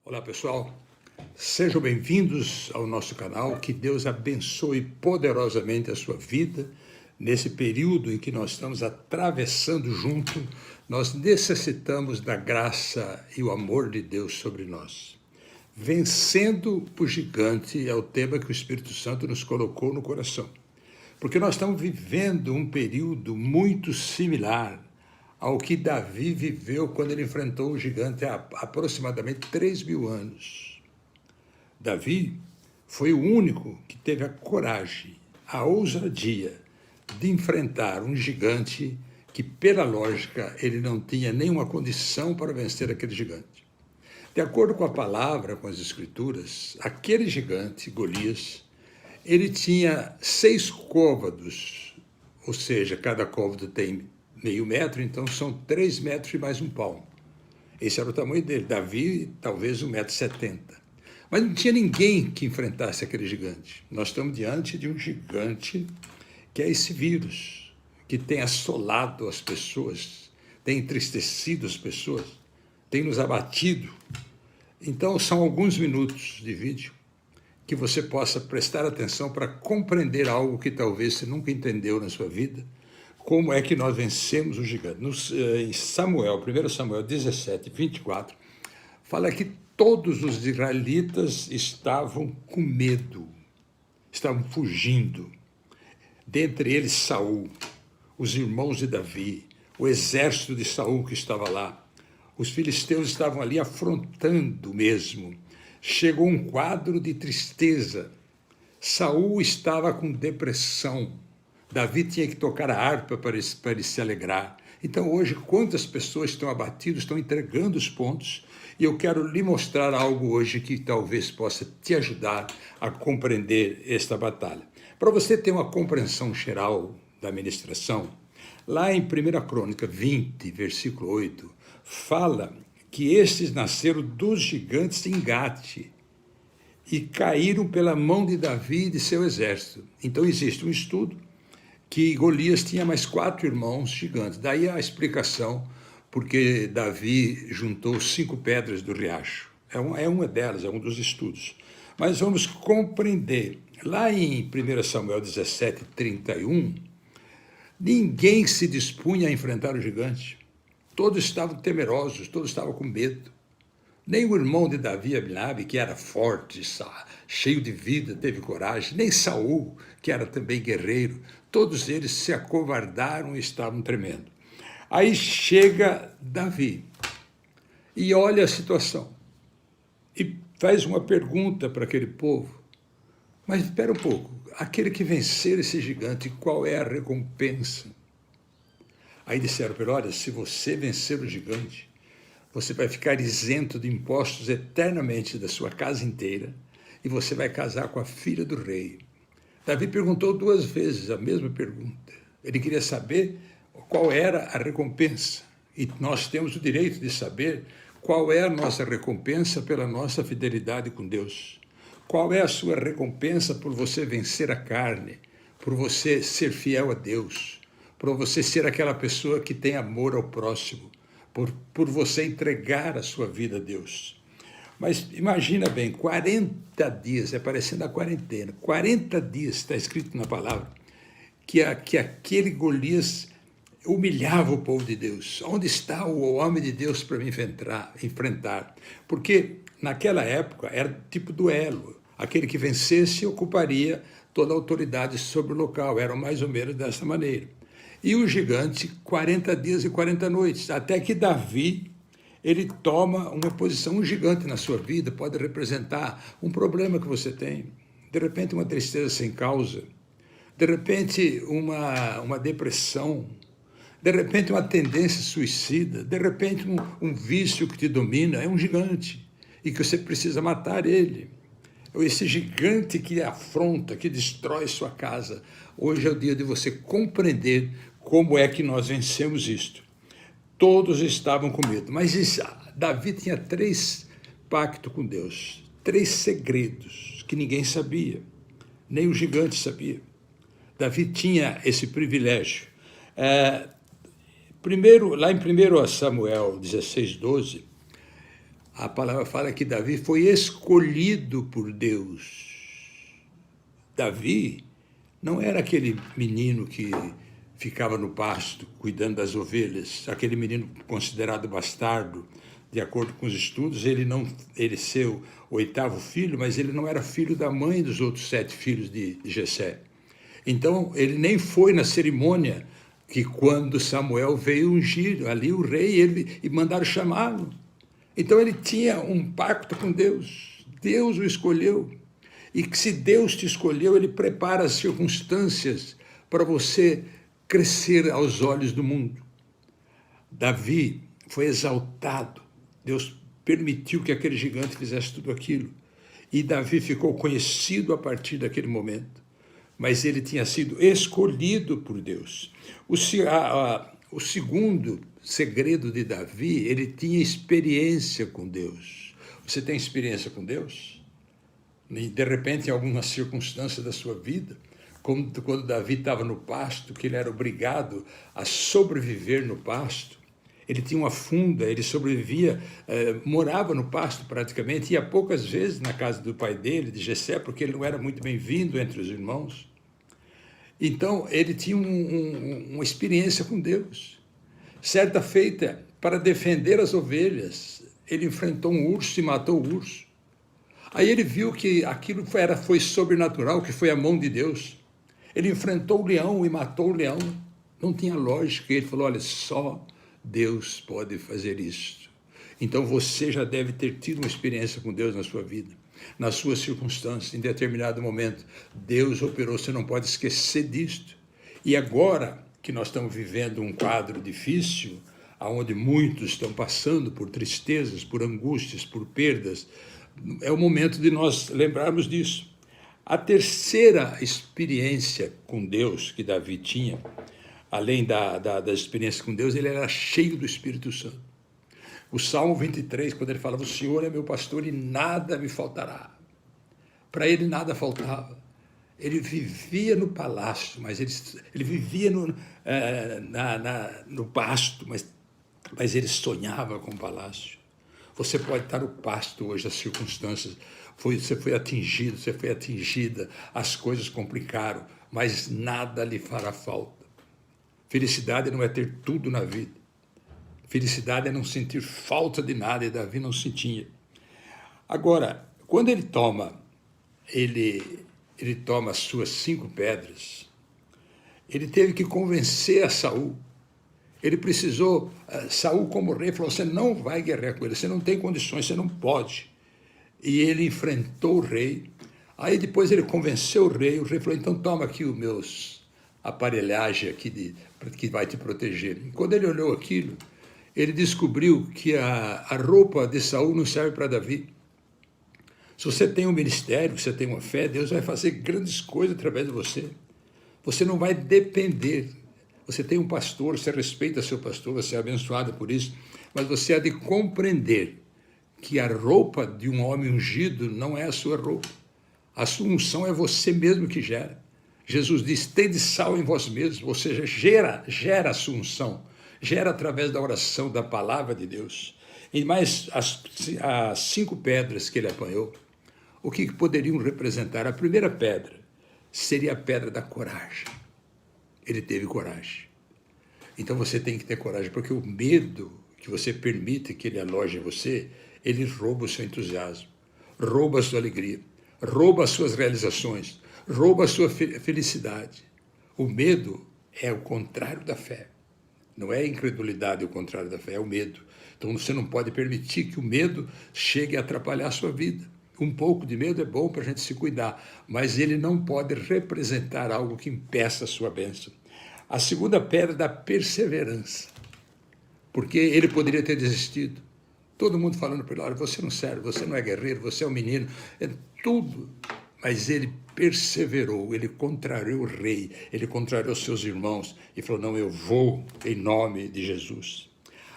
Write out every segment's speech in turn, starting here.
Olá pessoal, sejam bem-vindos ao nosso canal, que Deus abençoe poderosamente a sua vida. Nesse período em que nós estamos atravessando junto, nós necessitamos da graça e o amor de Deus sobre nós. Vencendo o gigante é o tema que o Espírito Santo nos colocou no coração, porque nós estamos vivendo um período muito similar ao que Davi viveu quando ele enfrentou o gigante há aproximadamente 3.000 anos. Davi foi o único que teve a coragem, a ousadia de enfrentar um gigante que, pela lógica, ele não tinha nenhuma condição para vencer aquele gigante. De acordo com a palavra, com as escrituras, aquele gigante, Golias, ele tinha 6 côvados, ou seja, cada côvado tem meio metro, então são 3 metros e mais um palmo. Esse era o tamanho dele. Davi, talvez 1,70 m. Mas não tinha ninguém que enfrentasse aquele gigante. Nós estamos diante de um gigante que é esse vírus, que tem assolado as pessoas, tem entristecido as pessoas, tem nos abatido. Então, são alguns minutos de vídeo que você possa prestar atenção para compreender algo que talvez você nunca entendeu na sua vida. Como é que nós vencemos o gigante? Em Samuel, 1 Samuel 17, 24, fala que todos os israelitas estavam com medo, estavam fugindo. Dentre eles Saul, os irmãos de Davi, o exército de Saul que estava lá. Os filisteus estavam ali afrontando mesmo. Chegou um quadro de tristeza. Saul estava com depressão. Davi tinha que tocar a harpa para ele se alegrar. Então, hoje, quantas pessoas estão abatidas, estão entregando os pontos, e eu quero lhe mostrar algo hoje que talvez possa te ajudar a compreender esta batalha. Para você ter uma compreensão geral da ministração, lá em 1 Crônica 20, versículo 8, fala que estes nasceram dos gigantes em Gate e caíram pela mão de Davi e de seu exército. Então, existe um estudo que Golias tinha mais 4 irmãos gigantes. Daí a explicação porque Davi juntou 5 pedras do riacho. É uma delas, é um dos estudos. Mas vamos compreender. Lá em 1 Samuel 17, 31, ninguém se dispunha a enfrentar o gigante. Todos estavam temerosos, todos estavam com medo. Nem o irmão de Davi, Abinabe, que era forte, cheio de vida, teve coragem, nem Saul, que era também guerreiro, todos eles se acovardaram e estavam tremendo. Aí chega Davi e olha a situação e faz uma pergunta para aquele povo. Mas espera um pouco, aquele que vencer esse gigante, qual é a recompensa? Aí disseram para ele, olha, se você vencer o gigante, você vai ficar isento de impostos eternamente da sua casa inteira e você vai casar com a filha do rei. Davi perguntou 2 vezes a mesma pergunta. Ele queria saber qual era a recompensa. E nós temos o direito de saber qual é a nossa recompensa pela nossa fidelidade com Deus. Qual é a sua recompensa por você vencer a carne, por você ser fiel a Deus, por você ser aquela pessoa que tem amor ao próximo, por você entregar a sua vida a Deus. Mas imagina bem, 40 dias, é parecendo a quarentena, 40 dias, está escrito na palavra, que aquele Golias humilhava o povo de Deus. Onde está o homem de Deus para me enfrentar? Porque naquela época era tipo duelo. Aquele que vencesse ocuparia toda a autoridade sobre o local. Era mais ou menos dessa maneira. E o gigante, 40 dias e 40 noites, até que Davi, ele toma uma posição. Um gigante na sua vida pode representar um problema que você tem, de repente uma tristeza sem causa, de repente uma depressão, de repente uma tendência suicida, de repente um vício que te domina, é um gigante, e que você precisa matar ele. Esse gigante que afronta, que destrói sua casa. Hoje é o dia de você compreender como é que nós vencemos isto. Todos estavam com medo, mas Davi tinha 3 pactos com Deus, 3 segredos que ninguém sabia, nem o gigante sabia. Davi tinha esse privilégio. Primeiro, lá em 1 Samuel 16, 12, A palavra fala que Davi foi escolhido por Deus. Davi não era aquele menino que ficava no pasto cuidando das ovelhas, aquele menino considerado bastardo. De acordo com os estudos, ele seu oitavo filho, mas ele não era filho da mãe dos outros 7 filhos de Jessé. Então, ele nem foi na cerimônia que quando Samuel veio ungir ali o rei e mandaram chamá-lo. Então, ele tinha um pacto com Deus. Deus o escolheu. E que se Deus te escolheu, ele prepara as circunstâncias para você crescer aos olhos do mundo. Davi foi exaltado. Deus permitiu que aquele gigante fizesse tudo aquilo. E Davi ficou conhecido a partir daquele momento. Mas ele tinha sido escolhido por Deus. O segundo segredo de Davi, ele tinha experiência com Deus. Você tem experiência com Deus? De repente, em alguma circunstância da sua vida, como quando Davi estava no pasto, que ele era obrigado a sobreviver no pasto, ele tinha uma funda, ele sobrevivia, morava no pasto praticamente, ia poucas vezes na casa do pai dele, de Jessé, porque ele não era muito bem-vindo entre os irmãos. Então, ele tinha uma experiência com Deus. Certa feita, para defender as ovelhas, ele enfrentou um urso e matou o urso. Aí ele viu que aquilo foi sobrenatural, que foi a mão de Deus. Ele enfrentou o leão e matou o leão. Não tinha lógica. Ele falou, olha, só Deus pode fazer isso. Então você já deve ter tido uma experiência com Deus na sua vida, nas suas circunstâncias, em determinado momento. Deus operou, você não pode esquecer disto. E agora que nós estamos vivendo um quadro difícil, onde muitos estão passando por tristezas, por angústias, por perdas, é o momento de nós lembrarmos disso. A terceira experiência com Deus que Davi tinha, além da experiência com Deus, ele era cheio do Espírito Santo. O Salmo 23, quando ele falava, o Senhor é meu pastor e nada me faltará. Para ele nada faltava. Ele vivia no palácio, mas ele vivia no pasto, mas ele sonhava com o palácio. Você pode estar no pasto hoje, as circunstâncias, você foi atingido, você foi atingida, as coisas complicaram, mas nada lhe fará falta. Felicidade não é ter tudo na vida. Felicidade é não sentir falta de nada, e Davi não sentia. Agora, quando ele toma as suas 5 pedras, ele teve que convencer a Saul. Ele precisou, Saul como rei, falou, você não vai guerrear com ele, você não tem condições, você não pode. E ele enfrentou o rei, aí depois ele convenceu o rei falou, então toma aqui os meus aparelhagem aqui que vai te proteger. E quando ele olhou aquilo, ele descobriu que a roupa de Saul não serve para Davi. Se você tem um ministério, se você tem uma fé, Deus vai fazer grandes coisas através de você. Você não vai depender. Você tem um pastor, você respeita seu pastor, você é abençoado por isso, mas você há de compreender que a roupa de um homem ungido não é a sua roupa. A sua unção é você mesmo que gera. Jesus diz, tende sal em vós mesmos, ou seja, gera a sua unção, gera através da oração, da palavra de Deus. E mais as 5 pedras que ele apanhou, o que poderiam representar? A primeira pedra seria a pedra da coragem. Ele teve coragem. Então você tem que ter coragem, porque o medo que você permite que ele aloje em você, ele rouba o seu entusiasmo, rouba a sua alegria, rouba as suas realizações, rouba a sua felicidade. O medo é o contrário da fé. Não é a incredulidade o contrário da fé, é o medo. Então você não pode permitir que o medo chegue a atrapalhar a sua vida. Um pouco de medo é bom para a gente se cuidar, mas ele não pode representar algo que impeça a sua bênção. A segunda pedra é da perseverança, porque ele poderia ter desistido. Todo mundo falando para ele, olha, você não serve, você não é guerreiro, você é um menino, é tudo. Mas ele perseverou, ele contrariou o rei, ele contrariou seus irmãos e falou, não, eu vou em nome de Jesus.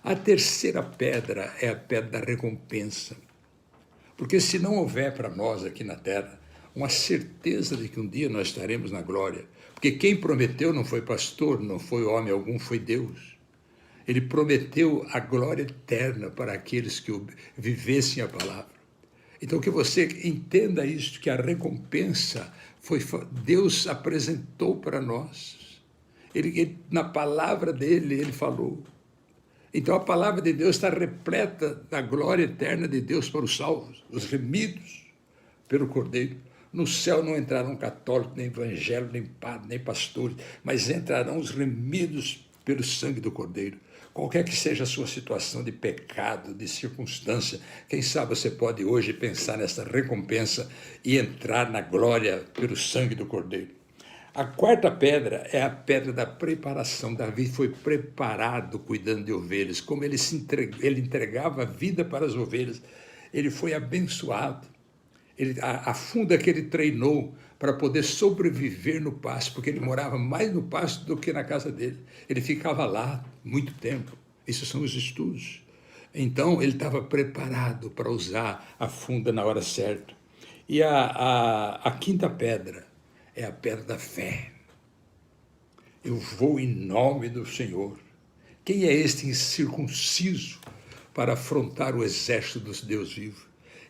A terceira pedra é a pedra da recompensa. Porque se não houver para nós aqui na terra uma certeza de que um dia nós estaremos na glória, porque quem prometeu não foi pastor, não foi homem algum, foi Deus. Ele prometeu a glória eterna para aqueles que vivessem a palavra. Então, que você entenda isso, que a recompensa Deus apresentou para nós. Na palavra dele, ele falou. Então, a palavra de Deus está repleta da glória eterna de Deus para os salvos, os remidos pelo Cordeiro. No céu não entrarão católicos, nem evangélicos, nem padres, nem pastores, mas entrarão os remidos pelo sangue do Cordeiro. Qualquer que seja a sua situação de pecado, de circunstância, quem sabe você pode hoje pensar nessa recompensa e entrar na glória pelo sangue do Cordeiro. A quarta pedra é a pedra da preparação. Davi foi preparado cuidando de ovelhas. Como ele entregava a vida para as ovelhas, ele foi abençoado. A funda que ele treinou para poder sobreviver no pasto, porque ele morava mais no pasto do que na casa dele. Ele ficava lá muito tempo. Esses são os estudos. Então, ele estava preparado para usar a funda na hora certa. E a quinta pedra é a pedra da fé. Eu vou em nome do Senhor. Quem é este incircunciso para afrontar o exército dos Deus vivos?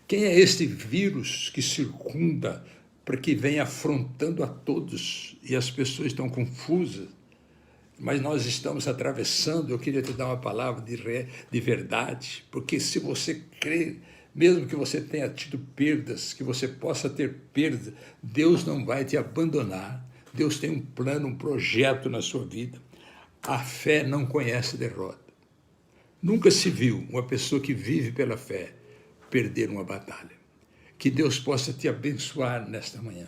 Quem é este vírus que circunda para que vem afrontando a todos e as pessoas estão confusas? Mas nós estamos atravessando. Eu queria te dar uma palavra de verdade, porque se você crê, mesmo que você tenha tido perdas, que você possa ter perda, Deus não vai te abandonar. Deus tem um plano, um projeto na sua vida. A fé não conhece derrota. Nunca se viu uma pessoa que vive pela fé perder uma batalha. Que Deus possa te abençoar nesta manhã.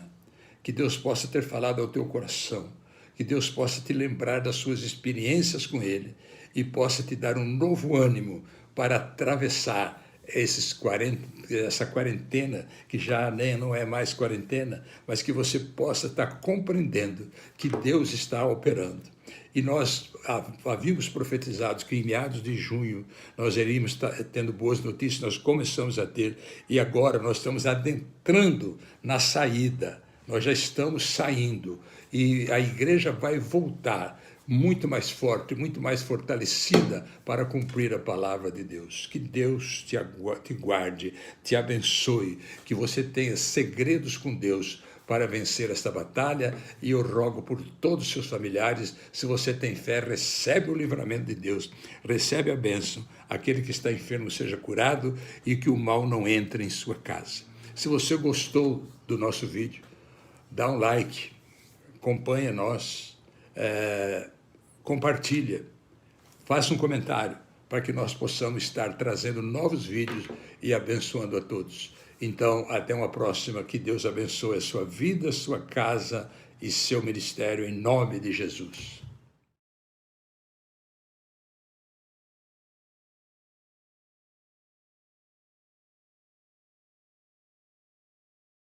Que Deus possa ter falado ao teu coração. Que Deus possa te lembrar das suas experiências com Ele e possa te dar um novo ânimo para atravessar essa quarentena, que já nem não é mais quarentena, mas que você possa estar compreendendo que Deus está operando. E nós havíamos profetizado que em meados de junho nós iríamos tendo boas notícias, nós começamos a ter, e agora nós estamos adentrando na saída, nós já estamos saindo, e a igreja vai voltar muito mais forte, muito mais fortalecida para cumprir a palavra de Deus. Que Deus te guarde, te abençoe, que você tenha segredos com Deus para vencer esta batalha, e eu rogo por todos os seus familiares, se você tem fé, recebe o livramento de Deus, recebe a bênção, aquele que está enfermo seja curado e que o mal não entre em sua casa. Se você gostou do nosso vídeo, dá um like, acompanha nós, compartilha, faça um comentário para que nós possamos estar trazendo novos vídeos e abençoando a todos. Então, até uma próxima, que Deus abençoe a sua vida, a sua casa e seu ministério, em nome de Jesus.